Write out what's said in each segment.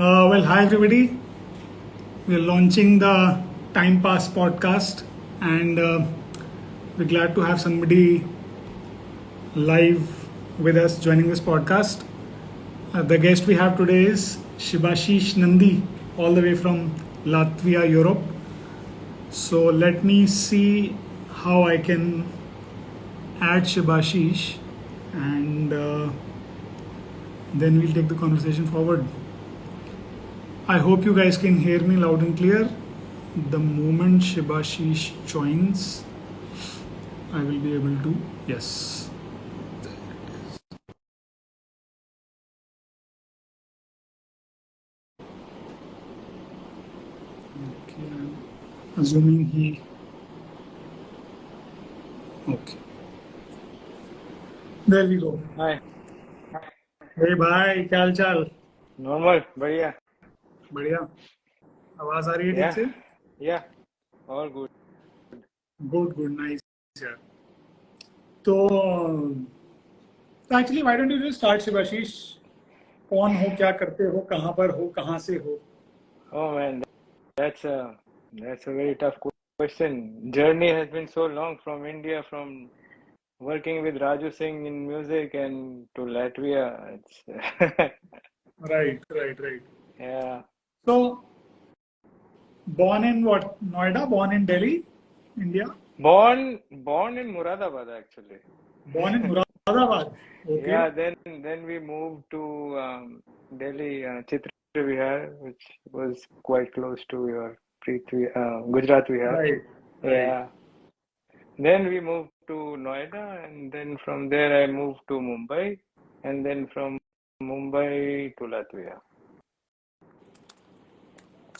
Hi everybody. We're launching the Time Pass podcast, and we're glad to have somebody live with us joining this podcast. The guest we have today is Shibashish Nandi, all the way from Latvia, Europe. So let me see how I can add Shibashish, and then we'll take the conversation forward. I hope you guys can hear me loud and clear. The moment Shibashish joins, I will be able to. Yes. Okay, I'm assuming he. Okay. There we go. Hi Hey भाई क्या हाल चाल. Normal बढ़िया बढ़िया. आवाज आ रही है ठीक या से. या all good Good, good, nice. यार. तो actually why don't you just start Shivashish. कौन हो, क्या करते हो, कहाँ पर हो, कहाँ से हो. Oh man that's a that's a very tough question. Journey has been so long from India, from working with Raju Singh in music and to Latvia. It's Right, right, right. yeah. So born in what? Noida? Born in Delhi, India? Born in Muradabad actually. Born in Muradabad. Okay. Yeah, then we moved to Delhi, Chitra Vihar, which was quite close to your Gujarat Vihar. Right. Right. Yeah. Then we moved to Noida, and then from there I moved to Mumbai, and then from Mumbai to Latvia.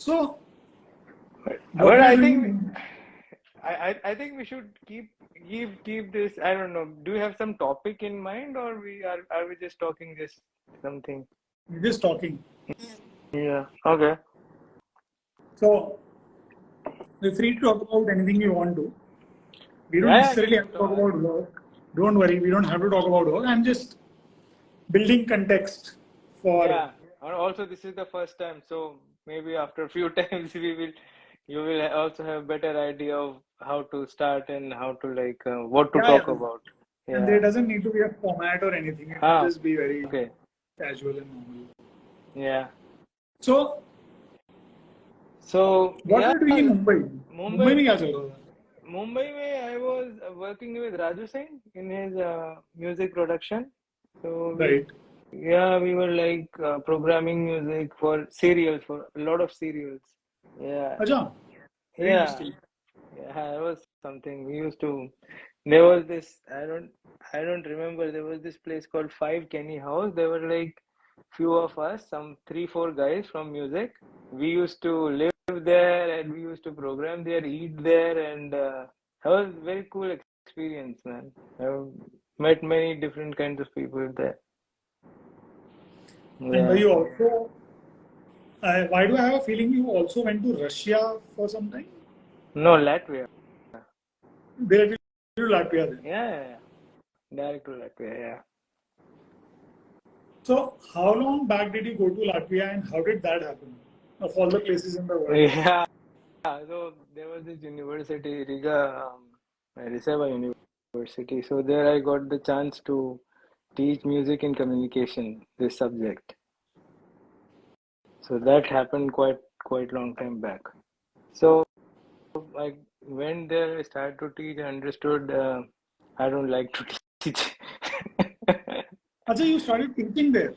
So what But were you I doing? think I think we should keep this. I don't know. Do you have some topic in mind, or are we just talking just something? We're just talking. Yeah. Okay. So we're free to talk about anything you want to. We don't Yeah, necessarily have to talk about work. Don't worry, we don't have to talk about work. I'm just building context for. yeah. And also, this is the first time, so maybe after a few times you will also have better idea of how to start and how to like what to Yeah, talk yeah. about. And there Yeah. doesn't need to be a format or anything. It can Ah, just be very okay. casual and normal. Yeah. So So what yeah, were you doing in Mumbai? Mumbai Mumbai, में क्या चल रहा था? Mumbai में I was working with Raju Singh in his music production. So Right. we were like programming music for serials, for a lot of serials. Yeah. अच्छा. Very Yeah. interesting. Yeah, it was something we used to. There was this. I don't remember. There was this place called Five Kenny House. There were like few of us, some three, four guys from music. We used to live there, and we used to program there, eat there, and that was very cool experience, man. I've met many different kinds of people there. And were Yeah. you also? Why do I have a feeling you also went to Russia for some time? No, Latvia. Directly to Latvia then. Yeah. Direct to Latvia. Yeah. So how long back did you go to Latvia and how did that happen? Of all the places in the world. Yeah. So there was this university, Riga, Riseva University. So there I got the chance to teach music and communication, this subject. So that happened quite long time back. So I went there, I started to teach, I understood I don't like to teach. Achha, you started teaching there.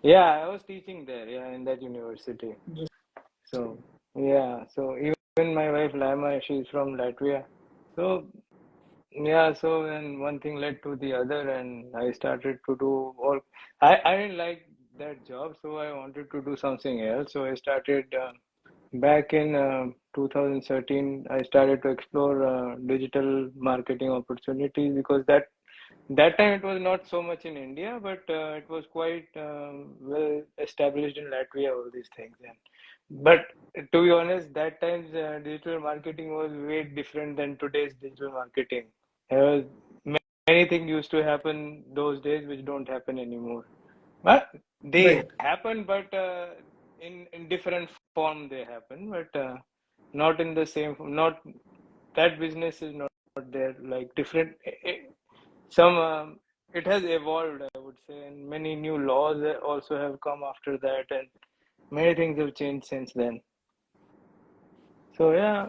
Yeah, I was teaching there, yeah, in that university. Just So yeah, so even my wife Lama, she's from Latvia. So yeah, so then one thing led to the other, and I started to do all. I didn't like that job, so I wanted to do something else. So I started back in 2013. I started to explore digital marketing opportunities because that time it was not so much in India, but it was quite well established in Latvia. All these things, but to be honest, that time's digital marketing was way different than today's digital marketing. There was many things used to happen those days which don't happen anymore. But they right. happen, but in different form they happen, but not in the same. Not that business is not there. Like different. Some it has evolved, I would say, and many new laws also have come after that, and many things have changed since then. So yeah,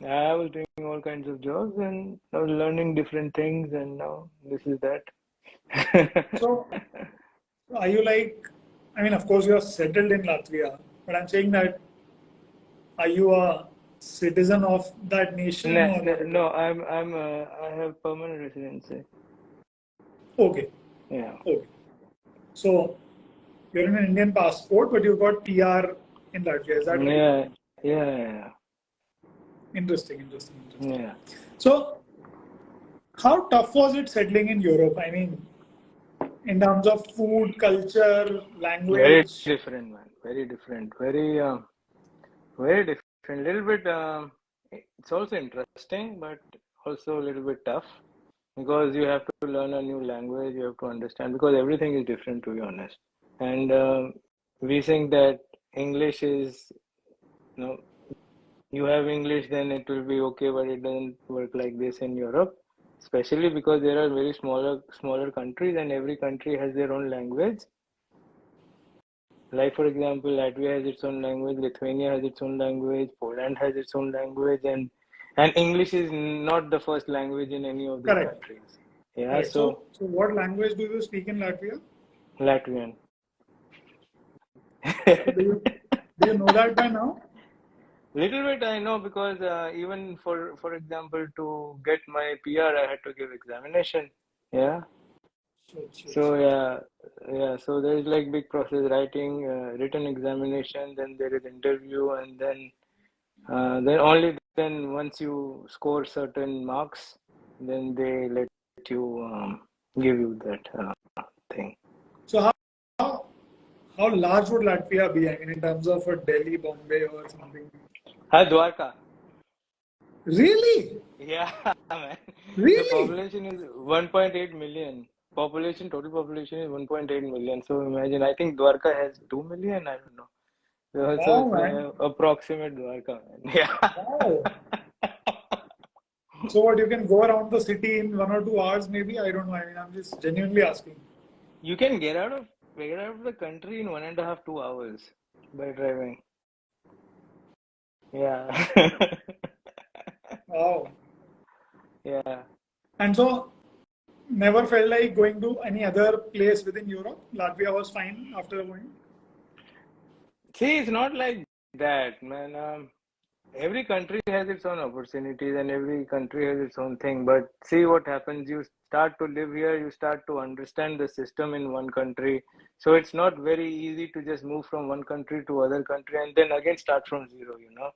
I was doing all kinds of jobs and I was learning different things, and now this is that. So, are you like, I mean, of course, you're settled in Latvia, but I'm saying that are you a citizen of that nation No, or no, what it is? no, I have permanent residency. Okay, Yeah. okay. So, you're in an Indian passport, but you've got PR in Latvia. Is that right? Yeah, yeah, Interesting, interesting, interesting. yeah. So, how tough was it settling in Europe? I mean, in terms of food, culture, Very language. different, man. Very different. Very different. Little bit. It's also interesting, but also a little bit tough because you have to learn a new language. You have to understand because everything is different, to be honest. And we think that English is, you know, you have English, then it will be okay, but it doesn't work like this in Europe, especially because there are very smaller countries, and every country has their own language. Like for example, Latvia has its own language, Lithuania has its own language, Poland has its own language, and English is not the first language in any of these Correct, countries. Yeah, correct. so So what language do you speak in Latvia? Latvian. So do you know that by now? Little bit I know because even for example, to get my PR, I had to give examination. Yeah. Shit, shit, So shit. yeah. So there is like big process: writing, written examination, then there is interview, and then only then once you score certain marks, then they let you give you that thing. So how how large would Latvia be? I mean, in terms of a Delhi, Bombay, or something. Hi, Dwarka. Really? Yeah, man. The Really? population is 1.8 million. Total population is 1.8 million. So imagine, I think Dwarka has 2 million. I don't know. So Wow, it's man. approximate Dwarka, man. Yeah. Wow. So what? You can go around the city in 1 or 2 hours, maybe? I don't know. I mean, I'm just genuinely asking. You can get out of the country in 1.5, 2 hours by driving. Yeah. Wow. Yeah. And so, never felt like going to any other place within Europe. Latvia was fine after a point. See, it's not like that, man. Every country has its own opportunities and every country has its own thing. But see what happens. You start to live here, you start to understand the system in one country. So it's not very easy to just move from one country to other country and then again start from zero, you know.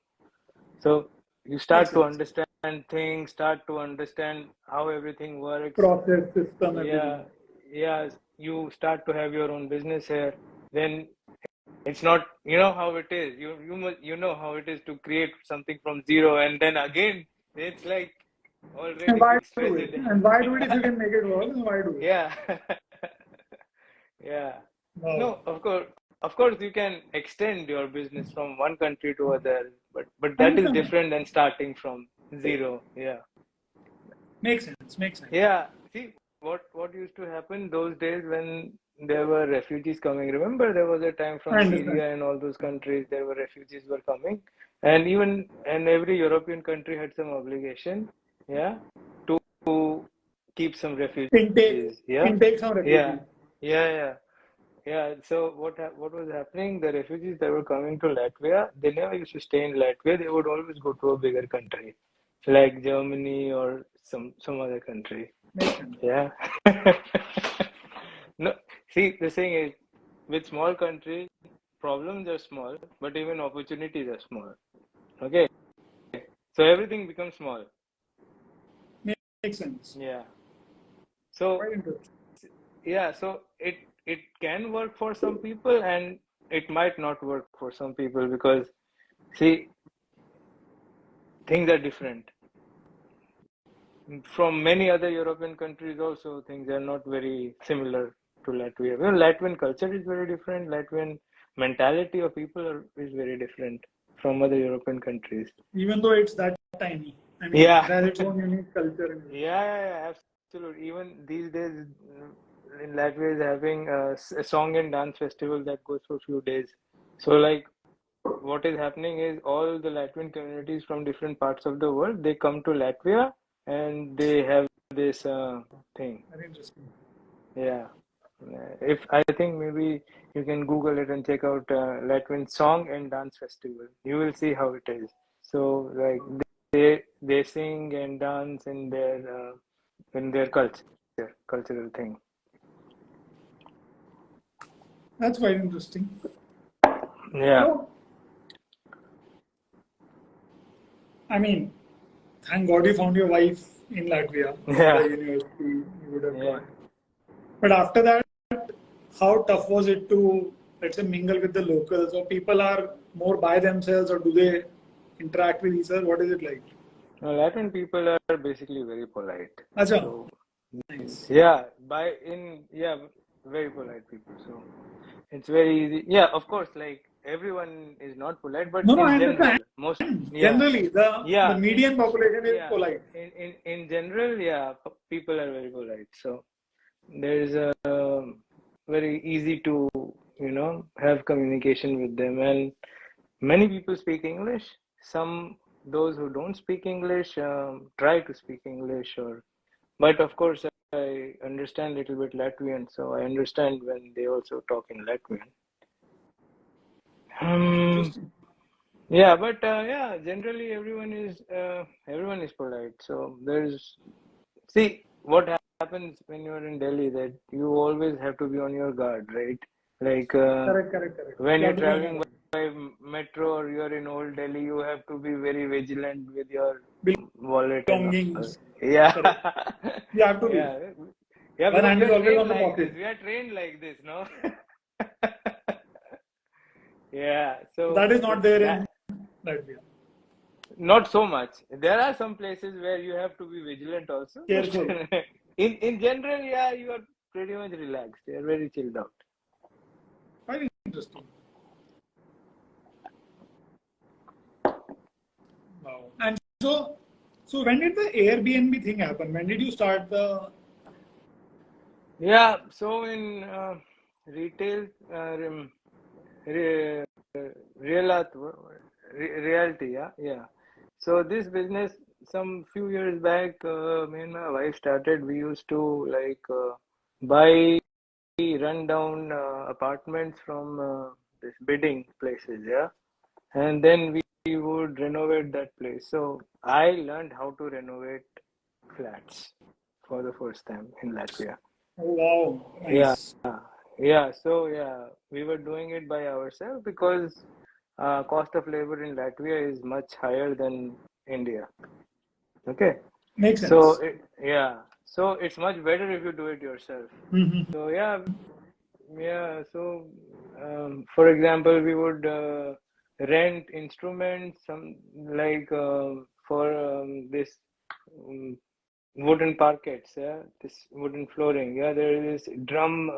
So you Makes start to sense. understand things, start to understand how everything works. Process, system, everything. Yeah, yeah. You start to have your own business here. Then it's not, you know how it is. You know how it is to create something from zero, and then again it's like And already why fixed do it? resident. And why do it if you can make it work? And why do it? Yeah, yeah. Wow. No, of course, you can extend your business from one country to other, but I that is understand that. different than starting from zero. Yeah, Makes sense. Makes sense. yeah. See what used to happen those days when there were refugees coming. Remember, there was a time from I understand. Syria and all those countries. There were refugees were coming, and every European country had some obligation, yeah, to keep some Intake, refugees. Yeah, intake some yeah, refugees. yeah, yeah. Yeah, so what was happening? The refugees that were coming to Latvia, they never used to stay in Latvia. They would always go to a bigger country, like Germany or some other country. Makes sense. Yeah. No, see, the thing is, with small countries, problems are small, but even opportunities are small. Okay, so everything becomes small. Makes sense. Yeah. So Quite interesting. yeah, so it can work for some people, and it might not work for some people because see, things are different. From many other European countries also, things are not very similar to Latvia. Well, Latvian culture is very different. mentality of people is very different from other European countries. Even though it's that tiny, I mean, Yeah. it has its own unique culture. Yeah, absolutely. Even these days, in Latvia is having a song and dance festival that goes for a few days. So, like, what is happening is all the Latvian communities from different parts of the world, they come to Latvia and they have this thing. Very interesting. Yeah. If I think maybe you can Google it and check out Latvian song and dance festival. You will see how it is. So, like, they sing and dance in their cultural thing. That's quite interesting. Yeah. So, I mean, thank God you found your wife in Latvia, in the Yeah. university you would have Yeah. gone. But after that, how tough was it to, let's say, mingle with the locals? Or people are more by themselves, or do they interact with each other? What is it like? Now, Latin people are basically very polite. Acha, So nice. yeah, very polite people. So it's very easy. Yeah, of course, like everyone is not polite, but No, no, in I general, understand. most yeah, Generally, the yeah, median population is yeah. polite. In general, yeah, people are very polite. So there's a very easy to have communication with them, and many people speak English. Those who don't speak English try to speak English, but of course I understand a little bit Latvian, so I understand when they also talk in Latvian. Interesting. Yeah, but generally everyone is polite. So see what happens when you're in Delhi, that you always have to be on your guard, right? Like Correct, correct, correct. when You you're have to be on traveling your by metro or you're in Old Delhi, you have to be very vigilant with your guard. wallet and all. Belongings. Yeah. Correct. You have to be. Yeah. Yeah, One because hand we is are always trained on the like this. pocket. We are trained like this, no? Yeah. That So is not it's there in that Latvia. not so much. There are some places where you have to be vigilant also, but Careful. in general, yeah, you are pretty much relaxed. You are very chilled out. Quite interesting. Wow. And so when did the Airbnb thing happen? When did you start the? Yeah. So in retail, re, realat, reality, yeah. So this business, some few years back, me and my wife started. We used to like buy run down apartments from this bidding places, yeah, and then we would renovate that place. So I learned how to renovate flats for the first time in Latvia. Oh, wow, Yeah, nice. yeah. So yeah, we were doing it by ourselves because cost of labor in Latvia is much higher than India. Okay, Makes so sense. so it's much better if you do it yourself. Mm-hmm. So yeah. So for example, we would rent instruments, some like for this um, wooden parquets, yeah, this wooden flooring. Yeah, there is drum.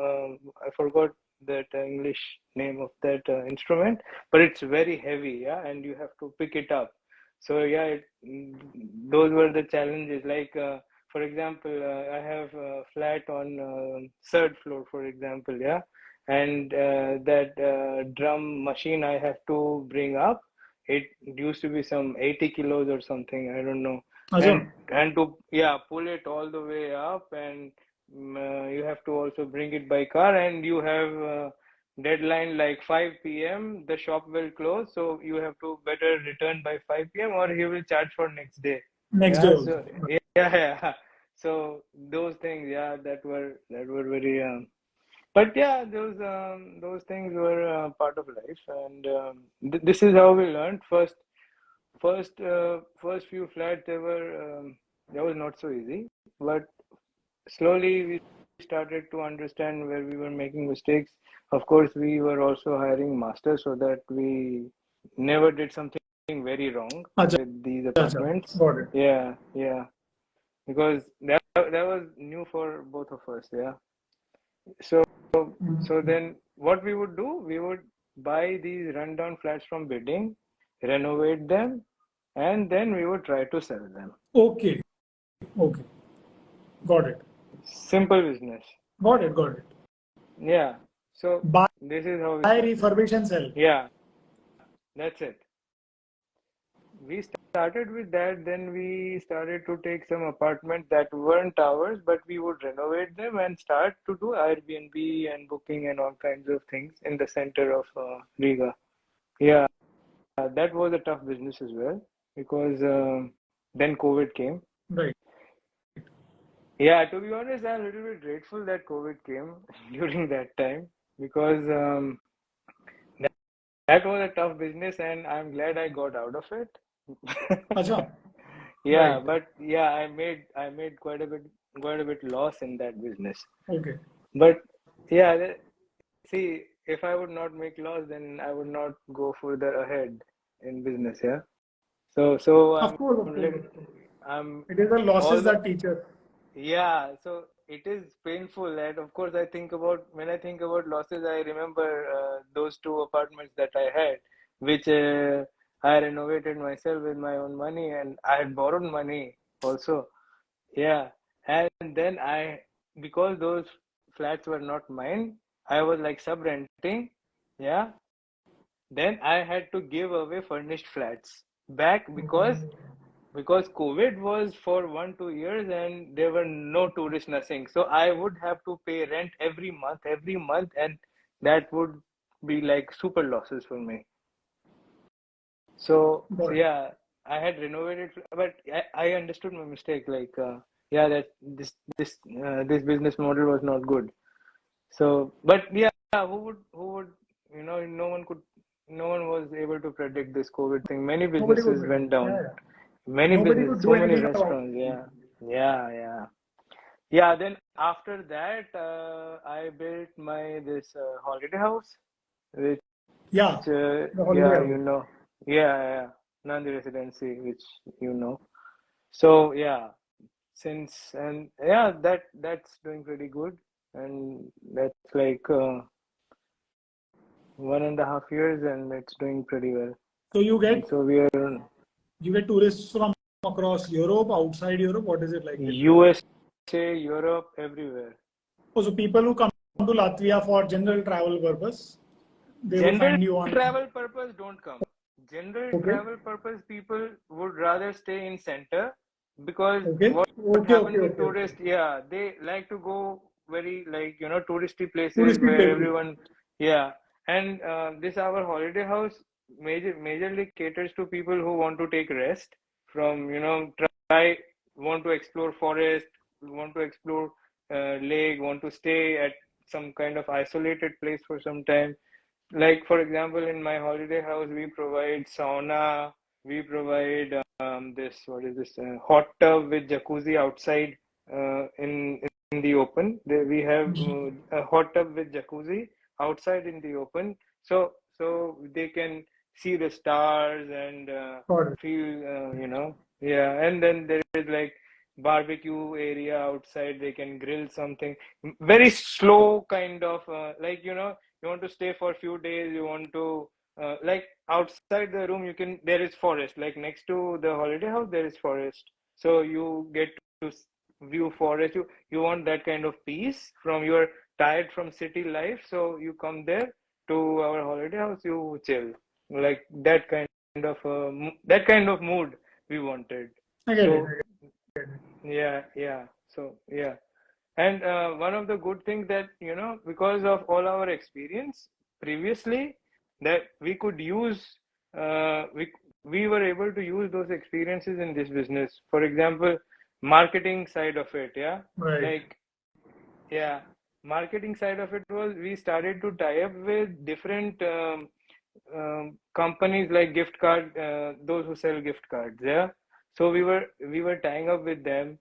I forgot that English name of that instrument, but it's very heavy, yeah, and you have to pick it up. So yeah, those were the challenges. Like for example, I have a flat on third floor, for example, yeah, and that drum machine I have to bring up. It used to be some 80 kilos or something. I don't know, Acha. and to pull it all the way up, and you have to also bring it by car, and you have deadline like 5 p.m. The shop will close, so you have to better return by 5 p.m. or he will charge for next day. Next day Yeah, also. so yeah. So those things, yeah, that were very but yeah, those things were part of life, and this is how we learned. First few flats, that was not so easy, but slowly we started to understand where we were making mistakes. Of course, we were also hiring masters so that we never did something very wrong Acha, with these acha. apartments. Got it. Yeah, because that was new for both of us. Yeah, so so Mhm. then what we would do, we would buy these rundown flats from bidding, renovate them, and then we would try to sell them. Okay. Okay. Got it. Simple business. Got it. Got it. Yeah. So Buy, this is how we started. refurbish, and sell. Yeah, that's it. We started with that, then we started to take some apartments that weren't ours, but we would renovate them and start to do Airbnb and booking and all kinds of things in the center of Riga. Yeah, that was a tough business as well because then COVID came. Right. Yeah, to be honest, I'm a little bit grateful that COVID came during that time because that was a tough business and I'm glad I got out of it. Acha. Yeah, Right. but yeah, I made quite a bit loss in that business. Okay. But yeah, see, if I would not make loss, then I would not go further ahead in business. Yeah. So Of course. Of course. Of course. I'm It is the losses although that teach us. yeah, so it is painful, and of course, when I think about losses, I remember those two apartments that I had, which I renovated myself with my own money, and I had borrowed money also. Yeah, and then because those flats were not mine, I was like sub-renting. Yeah, then I had to give away furnished flats back because COVID was for 1 2 years and there were no tourists, nothing. So I would have to pay rent every month, and that would be like super losses for me. So Got it. yeah, I had renovated, but I understood my mistake. Like yeah, that this business model was not good. So, but yeah, who would no one was able to predict this COVID thing. Many Nobody could businesses predict. went Yeah. down. Yeah. Many Nobody business, could do so many anything about restaurants. it. Yeah, yeah. Yeah, then after that, I built my this holiday house, which Yeah. The holiday yeah, house. yeah, Nandi residency, which you know. So yeah, since and yeah, that's doing pretty good, and that's like 1.5 years, and it's doing pretty well. So And so we are you get tourists from across Europe, outside Europe. What is it like there? USA, Europe, everywhere. Oh, so people who come to Latvia for general travel purpose, they would General find you on. travel purpose don't come. General Okay. travel purpose people would rather stay in center because Okay. what Okay. happens Okay. with Okay. Okay. tourists, yeah, they like to go very like touristy places Touristy where places. everyone, yeah. And this our holiday house majorly caters to people who want to take rest from try want to explore forest, want to explore lake, want to stay at some kind of isolated place for some time. Like for example, in my holiday house, we provide sauna, we provide this what is this hot tub with jacuzzi outside in the open. We have a hot tub with jacuzzi outside in the open, so they can see the stars and Got it. feel yeah. And then there is like barbecue area outside. They can grill something. Very slow kind of like you want to stay for a few days, you want to like outside the room, there is forest, like next to the holiday house there is forest, so you get to view forest. You want that kind of peace from your tired from city life, so you come there to our holiday house, you chill, like that kind of mood we wanted. I get it. So yeah, so yeah. And one of the good things that, because of all our experience previously, that we could use, we were able to use those experiences in this business. For example, marketing side of it, yeah, Right. like yeah, marketing side of it was we started to tie up with different companies like gift card, those who sell gift cards, yeah. So we were tying up with them.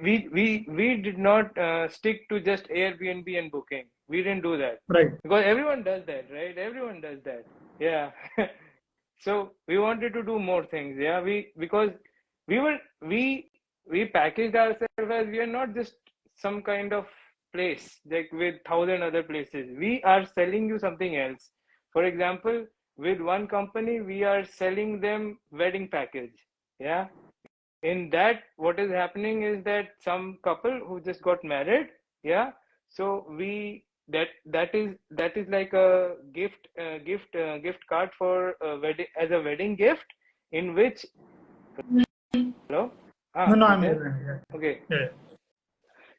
We did not stick to just Airbnb and booking. We didn't do that Right. because everyone does that, right? Everyone does that. Yeah. So we wanted to do more things. Yeah. Because we were we packaged ourselves as we are not just some kind of place like with thousand other places. We are selling you something else. for example, with one company, we are selling them wedding package. Yeah. In that, what is happening is that some couple who just got married, yeah. So that is like a gift card for a wedding, as a wedding gift, in which, hello, No, no, you I'm there? there. Okay. Yeah. Yeah.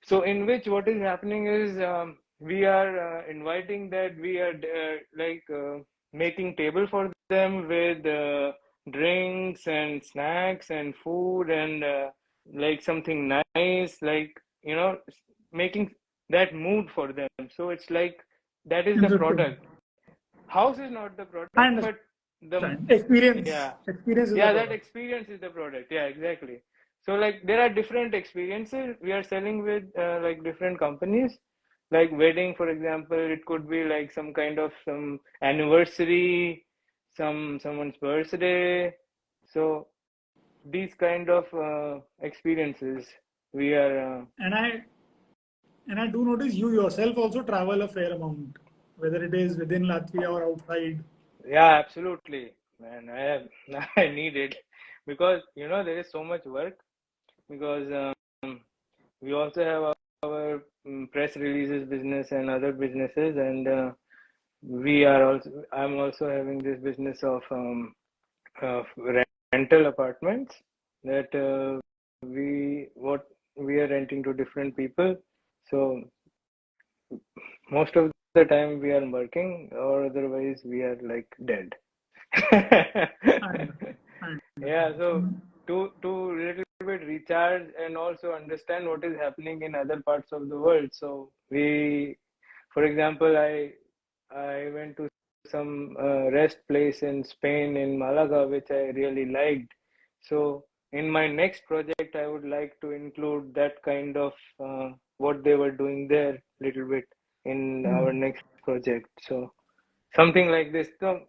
So in which what is happening is, we are inviting that, we are making table for them with drinks and snacks and food, and like something nice, like, making that mood for them. So it's like that is the Interesting. product. House is not the I product, but the understand. Experience. yeah, Experience is the yeah, that product. experience is the product. Yeah, exactly. So like there are different experiences we are selling with like different companies. Like wedding, for example, it could be like some kind of some anniversary, someone's birthday. So these kind of experiences we are. And I do notice you yourself also travel a fair amount, whether it is within Latvia or outside. Yeah, absolutely, man. I need it because there is so much work, because we also have our press releases business and other businesses, and I'm also having this business of rental apartments that what we are renting to different people. So most of the time we are working, or otherwise we are like dead. I understand. I Yeah, understand. so to little bit recharge and also understand what is happening in other parts of the world. So for example, I went to some rest place in Spain, in Malaga, which I really liked. So in my next project, I would like to include that kind of what they were doing there little bit in our Hmm. next project. So something like this. So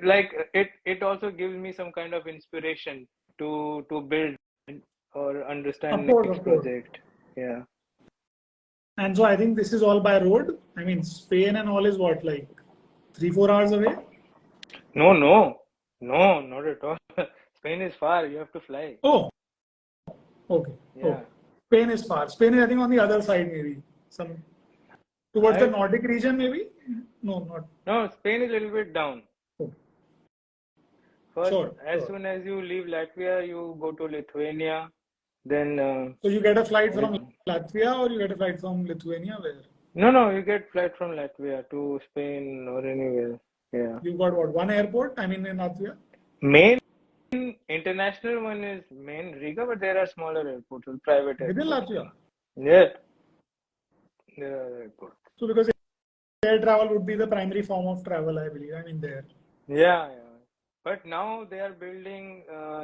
like it also gives me some kind of inspiration to build or Of understand course, next of course. project. Yeah. And so I think this is all by road. I mean, Spain and all is what, like 3, 4 hours away? No, no, no, not at all. Spain is far. You have to fly. Oh, okay. Yeah. Okay. Spain is far. Spain is, I think, on the other side, maybe. Some towards the I Nordic region, maybe? No, not. No, Spain is a little bit down. Okay. First, Sure, as sure. soon as you leave Latvia, you go to Lithuania. Then So you get a flight with from Latvia or you get a flight from Lithuania? Where no, you get flight from Latvia to Spain or anywhere. Yeah. you got what? One airport? I mean, in Latvia? Main international one is main Riga, but there are smaller airports, private Within airports. Latvia? Yeah, there are airports. So because air travel would be the primary form of travel, I believe. I mean, there. Yeah, yeah. But now they are building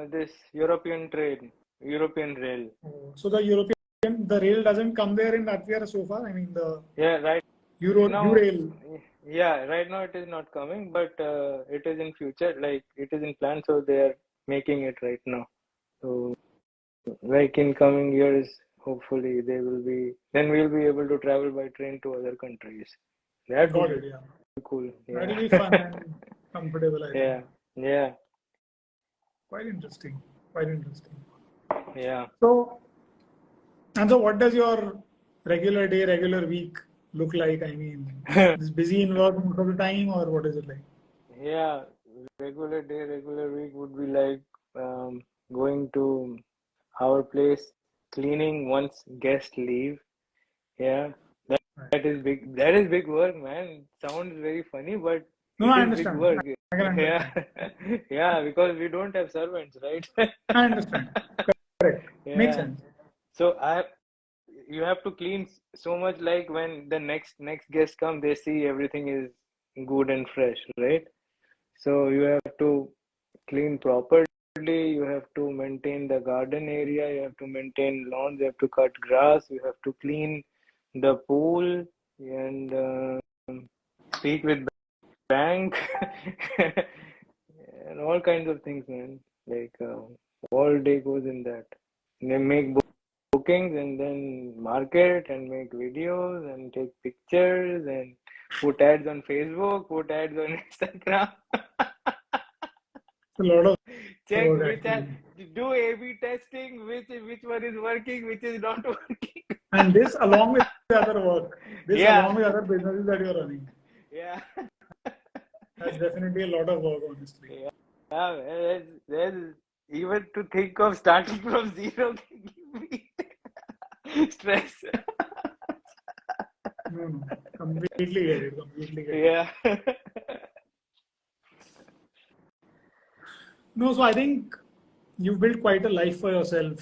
this European rail. Oh, so the rail doesn't come there in Latvia so far. I mean, the Yeah, right now, Eurail. yeah, right now it is not coming, but it is in future. Like it is in plan, so they are making it right now. So, like in coming years, hopefully they will be. Then we'll be able to travel by train to other countries. That Got would it, be yeah. cool. That'll Yeah. be fun and comfortable, I think. Yeah. Yeah. Quite interesting. Quite interesting. Yeah. So, and so what does your regular day, regular week look like? I mean, is busy in work most of the time or what is it like? Yeah. Regular day, regular week would be like going to our place, cleaning once guests leave. Yeah. That, Right. that is big. That is big work, man. Sounds very funny, but No, it I is big understand. work. I can Yeah. understand. Yeah, because we don't have servants, right? I understand. Correct. Makes Yeah. sense. So you have to clean so much, like when the next guests come, they see everything is good and fresh, right? So you have to clean properly, you have to maintain the garden area, you have to maintain lawns, you have to cut grass, you have to clean the pool, and speak with bank, and all kinds of things, man. Like all day goes in that. They make bookings and then market and make videos and take pictures and Put ads on Facebook, put ads on Instagram. It's a lot of Check work which are, actually. do A/B testing, which one is working, which is not working. And this along with the other work, this Yeah, along with other businesses that you're running. yeah, That's definitely a lot of work, honestly. yeah. There's even to think of starting from zero can give me stress. No, no, completely get it. Completely get it. Yeah. No, so I think you've built quite a life for yourself.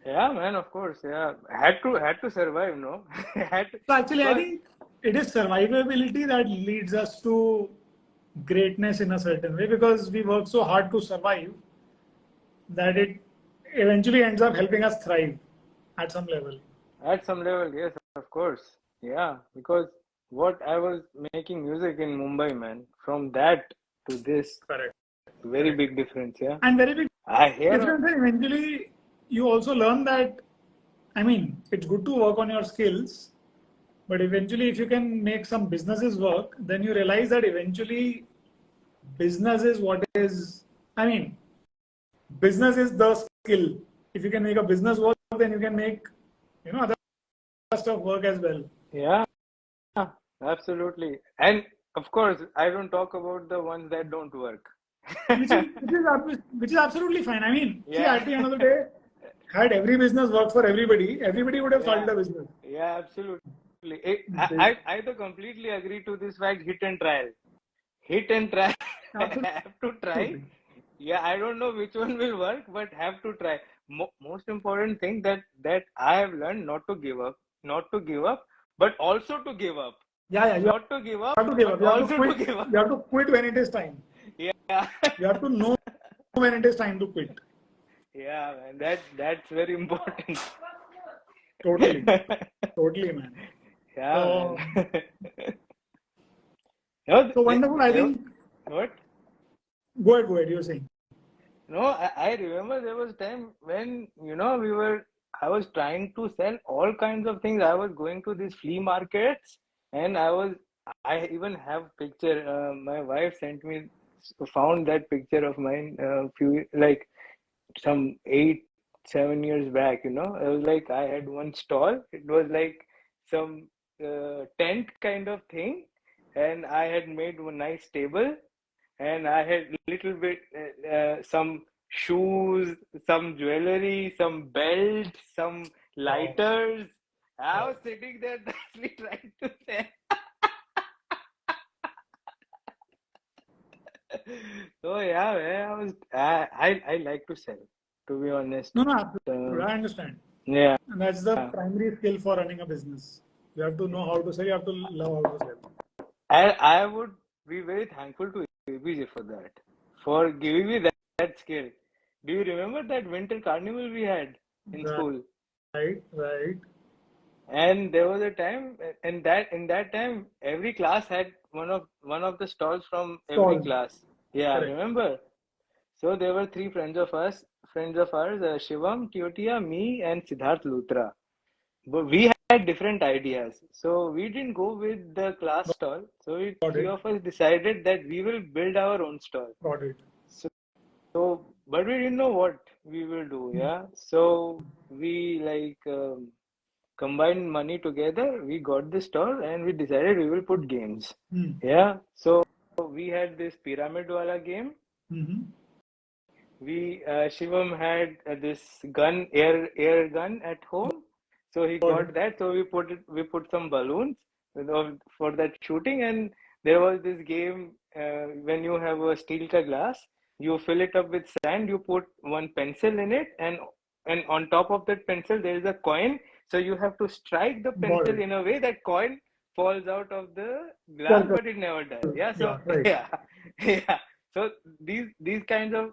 Yeah, man, of course. Yeah. Had to survive, no? Had to, So actually, I because think it is survivability that leads us to greatness in a certain way because we work so hard to survive that it eventually ends up helping us thrive at some level. at some level, yes, of course. Yeah, because what I was making music in Mumbai, man, from that to this, Correct. very Correct. big difference, yeah. And very big I hear, difference. And eventually, you also learn that, I mean, it's good to work on your skills, but eventually, if you can make some businesses work, then you realize that eventually business is what is, I mean, business is the skill. If you can make a business work, then you can make, other stuff work as well. yeah, absolutely. And of course, I don't talk about the ones that don't work. Which is absolutely fine. I mean, see, Yeah, at the end of the day, had every business worked for everybody, everybody would have yeah, started a business. yeah, absolutely. This- I either completely agree to this fact, hit and trial. Hit and try. Have to try. Absolutely. Yeah, I don't know which one will work, but have to try. Most important thing that I have learned, not to give up, not to give up, but also to give up. Yeah, yeah. You Not to give up, have to give but up. You have to also to quit. give up. You have to quit when it is time. Yeah. You have to know when it is time to quit. Yeah, man. That's very important. Totally. Totally, man. Yeah, So, man. No, so wonderful. I think, what? go ahead. You're saying. No, I remember there was time when, I was trying to sell all kinds of things. I was going to these flea markets and I even have picture. My wife sent me, found that picture of mine, like some 7 years back, I was like, I had one stall. It was like some tent kind of thing. And I had made one nice table and I had little bit some shoes, some jewelry, some belts, some Wow. lighters. I Wow. was sitting there nicely trying to sell. So yeah, man, I like to sell, to be honest. No, no, absolutely. Um, I understand. yeah, And that's the primary skill for running a business. You have to know how to sell. You have to love how to sell. I would be very thankful to ABJ for that, for giving me that skill. Do you remember that winter carnival we had in school? Right. Right. And there was a time, and that in that time, every class had one of the stalls from every Stall. class. Yeah, Correct. remember? So there were three friends of ours, Shivam, Tiotia, me, and Siddharth Luthra. But we had different ideas, so we didn't go with the class stall. So Got three it. of us decided that we will build our own stall. Got it. So, but we didn't know what we will do. Yeah, so we combined money together, we got the store and we decided we will put games. Hmm. Yeah, so we had this pyramid wala game. Mm-hmm. Shivam had this air gun at home, so he Got it. got that. So we put some balloons for that shooting, and there was this game when you have a steel ka glass, you fill it up with sand, you put one pencil in it, and on top of that pencil there is a coin. So you have to strike the Got pencil it. in a way that coin falls out of the glass, Correct. but it never does. Yeah, so Yeah. Right. yeah, yeah. So these kinds of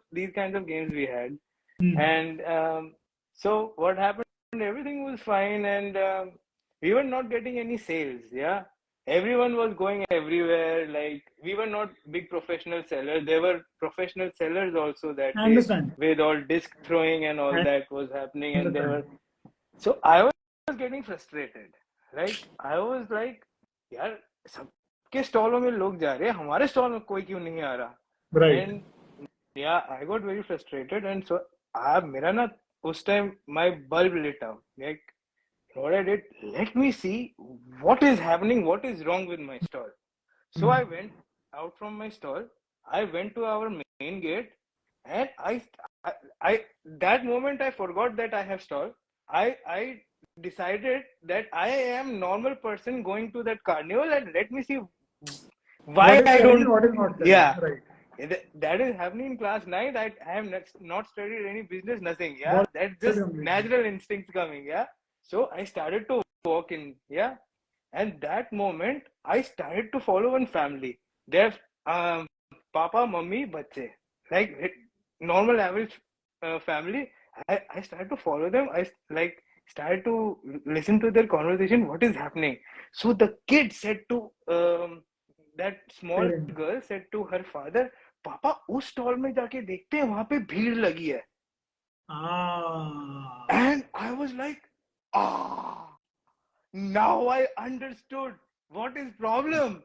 games we had, Hmm. and so what happened? Everything was fine, and we were not getting any sales. Yeah, everyone was going everywhere. Like we were not big professional sellers. There were professional sellers also that I day understand. with all disc throwing and all I that was happening, and there understand. were. So I was getting frustrated. Like I was like, यार सबके स्टॉलों में लोग जा रहे हैं, हमारे stall में कोई क्यों नहीं आ रहा? Right. And yeah, I got very frustrated, and so मेरा ना उस time my bulb lit up. Like, what I did, let me see what is happening, what is wrong with my stall. So I went out from my stall. I went to our main gate, and I that moment I forgot that I have stall. I decided that I am normal person going to that carnival, and let me see What why is I selling and don't. what is not selling? Yeah, Right. that is happening in class 9. I have not studied any business, nothing. Yeah, Got that's it just completely. natural instincts coming. Yeah, so I started to walk in. Yeah, and that moment I started to follow one family. Their papa, mummy, bache, like normal average family. I started to follow them. I like started to listen to their conversation. What is happening? So the kid said to that small Parent. girl said to her father, पापा उस stall में जाके देखते हैं, वहां पे भीड़ लगी है. Ah. And I was like, ah, now I understood what is problem.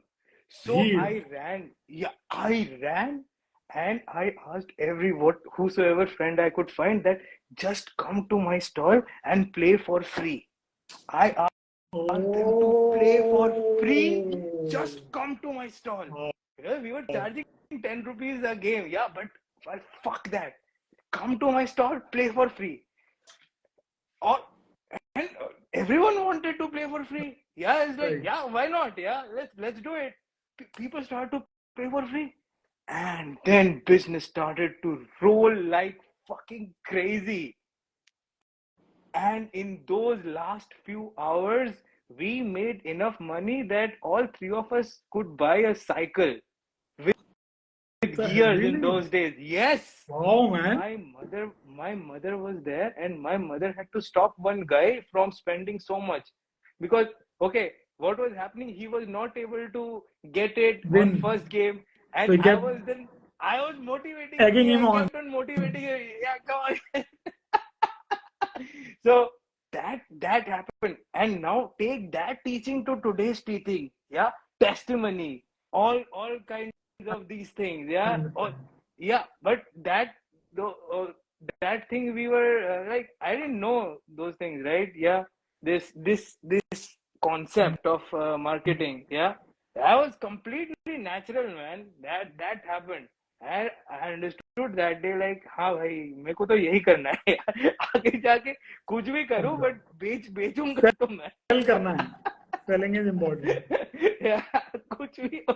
So Bheed. I ran. Yeah, I ran and I asked whosoever friend I could find that just come to my stall and play for free. I asked them to play for free. Just Oh. come to my stall. Wow. Yeah, we were charging 10 rupees a game. Yeah, but well, fuck that. Come to my stall, play for free. Or and everyone wanted to play for free. Yeah, it's like, Right. yeah, why not? Yeah, let's do it. People started to play for free, and then business started to roll like fucking crazy. And in those last few hours, we made enough money that all three of us could buy a cycle with The hell, gears in really? those days. Yes. Wow, man. My mother was there, and my mother had to stop one guy from spending so much because okay, what was happening? He was not able to get it on Win. first game, So and you kept I was motivating egging him. him I on. kept on motivating him. Yeah, come on. So that happened, and now take that teaching to today's teaching. Yeah, testimony, all kinds of these things. Yeah, or yeah, but that thing we were like I didn't know those things, right? Yeah, this concept of marketing. Yeah, that was completely natural, man. That happened. I understood that day like हाँ भाई मेरे को तो यही करना है यार आगे जाके कुछ भी करूं बट बेचूंगा तो मैं Sell करना है. Selling is important. कुछ भी हो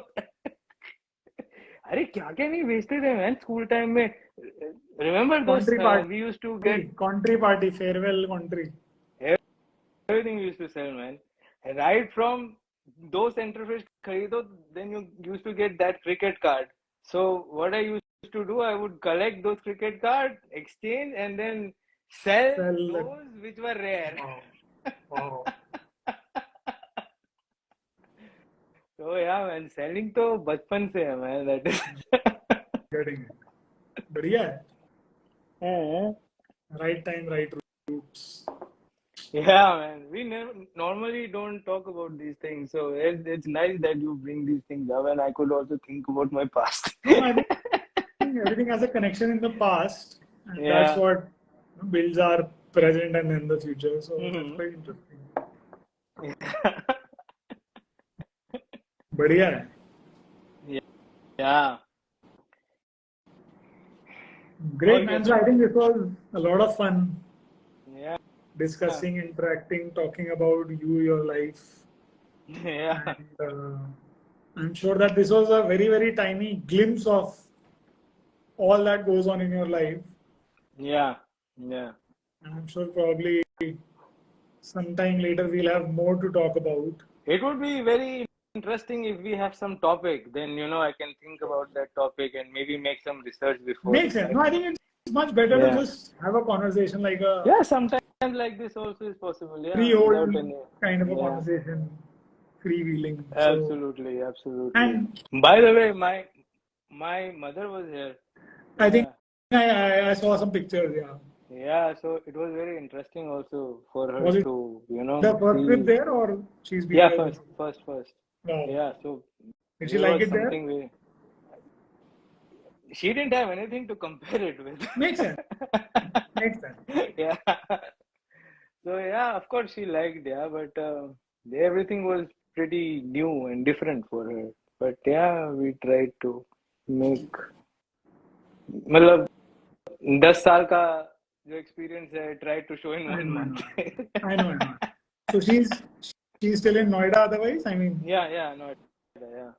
अरे क्या क्या नहीं बेचते थे मैन स्कूल टाइम में remember those Country party. We used to get Country party. Farewell country. everything we used to sell man right from those centerfish खरीदो then you used to get that cricket card so what I used to do I would collect those cricket cards exchange and then sell Sell it. those which were rare Wow. Wow. so yeah man selling तो बचपन से है man that is Getting it. बढ़िया है. हाँ. Right time, right roots. Yeah, man. We never normally don't talk about these things, so it's nice that you bring these things up, and I could also think about my past. No, I think everything has a connection in the past, and that's Yeah. what builds our present and then the future. So that's Mhm. quite interesting. बढ़िया है. Yeah. Great, Okay, man. So I think this was a lot of fun yeah. discussing, interacting, talking about you, your life. Yeah. And I'm sure that this was a very, very tiny glimpse of all that goes on in your life. Yeah. Yeah. And I'm sure probably sometime later we'll have more to talk about. It would be very interesting if we have some topic, then I can think about that topic and maybe make some research before Makes sense. I No, I think it's much better to yeah. just have a conversation like a Yeah, sometimes like this also is possible, yeah, without freehold any kind of a yeah. conversation, freewheeling. So, Absolutely, absolutely. and By the way, my mother was here. I think Yeah. I saw some pictures. Yeah, Yeah, so it was very interesting also for her was it to, the first trip see. there or she's been Yeah, there first, before? first, first. Wow. Yeah, so Did she it like was it there? something she didn't have anything to compare it with. Makes sense. Makes sense. Yeah. So yeah, of course she liked, yeah, but everything was pretty new and different for her. But yeah, we tried to make, मतलब 10 साल का जो experience है, tried to show in I one know, I know. month. I know. So she's still in Noida otherwise? I mean, Yeah, no, yeah,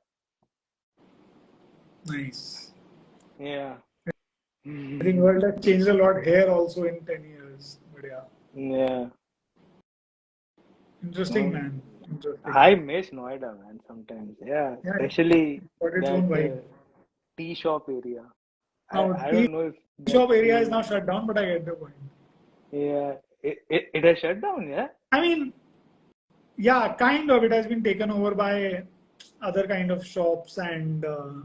nice. yeah. I think world has changed a lot here also in 10 years. But yeah, Yeah. interesting, No, man. Interesting. I miss Noida, man, sometimes. Yeah, Yeah, especially it's got its that own vibe. tea shop area. Now, I tea don't know if that shop area is still, now shut down, but I get the point. yeah, it has shut down, yeah? I mean, yeah, kind of. It has been taken over by other kind of shops and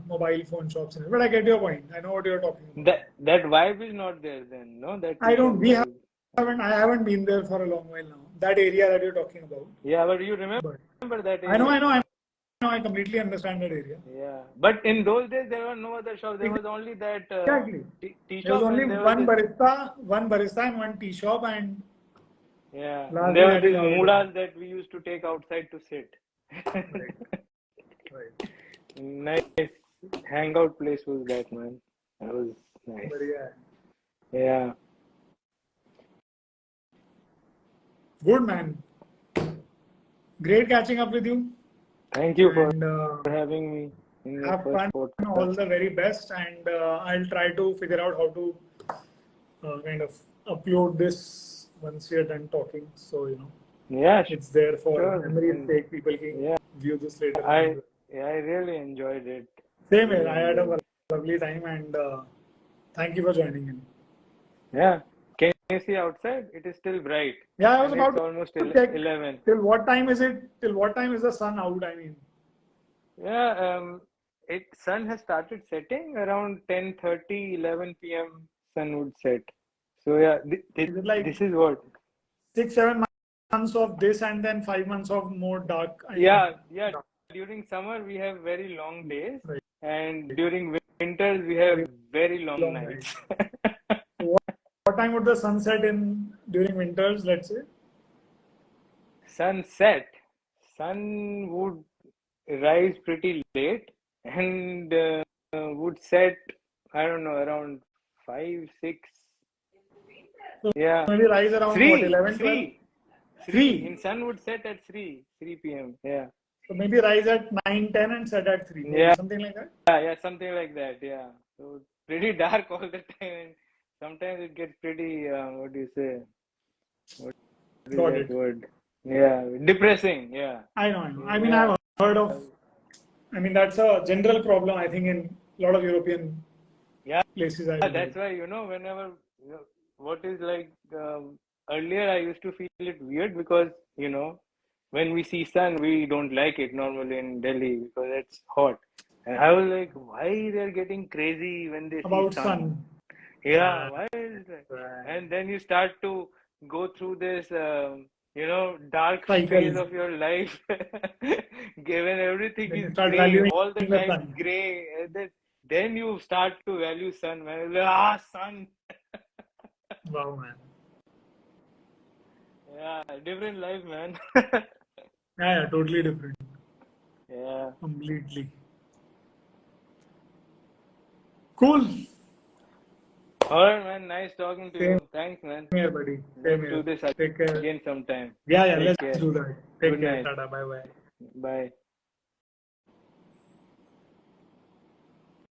mobile phone shops. But I get your point. I know what you're talking about. That vibe is not there then, no? That I tea don't. shop We vibe. I haven't been there for a long while now. That area that you're talking about. Yeah, but you remember But that I know, area? I completely understand that area. Yeah, but in those days there were no other shops. There was only that Exactly. tea There was shop, only and there was this, one barista and one tea shop, and yeah, and largely there was that is this how it was. moodas that we used to take outside to sit. Right. Right. Nice hangout place was that, man. That was nice. But yeah, Yeah. good man. Great catching up with you, Thank you for and having me in your have first fun. All podcast. the very best, and I'll try to figure out how to kind of upload this once we are done talking. So Yeah, it's there for sure. memory's And sake. People can yeah, view this later on as I well. yeah, I really enjoyed it. Same here. Really I had a enjoyed. lovely time, and thank you for joining in. Yeah. Can you see outside? It is still bright, Yeah, I was and it's about almost to check 11. till what time is it? Till what time is the sun out? I mean, Yeah, sun has started setting around 10:30, 11 p.m. Sun would set. So yeah, is it like this is what. 6, 7 months of this and then 5 months of more dark? I mean, Yeah. dark, During summer we have very long days, right? and during winters we have Very very long long night. nights. So what time would the sun set in during winters? Let's say. Sunset, sun would rise pretty late and would set, I don't know, around 5, 6. So Yeah, maybe rise around what 3, 11, 12, 3. In 3. sun would set at 3 p.m. Yeah, So maybe rise at 9, 10 and set at 3. Maybe yeah, something like that. yeah, something like that. Yeah, so pretty dark all the time, and sometimes it gets pretty, what do you say? What is Got that it. word? Yeah, depressing. Yeah, I know. I know. I mean, yeah. I've heard of. I mean, that's a general problem. I think in a lot of European Yeah, places I that's reside. why, whenever, what is like, earlier I used to feel it weird because, when we see sun, we don't like it normally in Delhi because it's hot. And I was like, why they're getting crazy when they see About sun? sun. Yeah, why is that? Right. And then you start to go through this, dark phase Cycle. of your life, given everything Then you is start gray, valuing all the the time sun. gray, and then you start to value sun, man. Like, sun. Wow, man. Yeah, different life, man. Yeah, totally different. Yeah. Completely. Cool. All right, man. Nice talking to Same you. Thanks, man. here, buddy. Same Let's do here. this Take care. again sometime. Yeah, Take let's care. do that. Take Good care. night. Tata. Bye bye. Bye.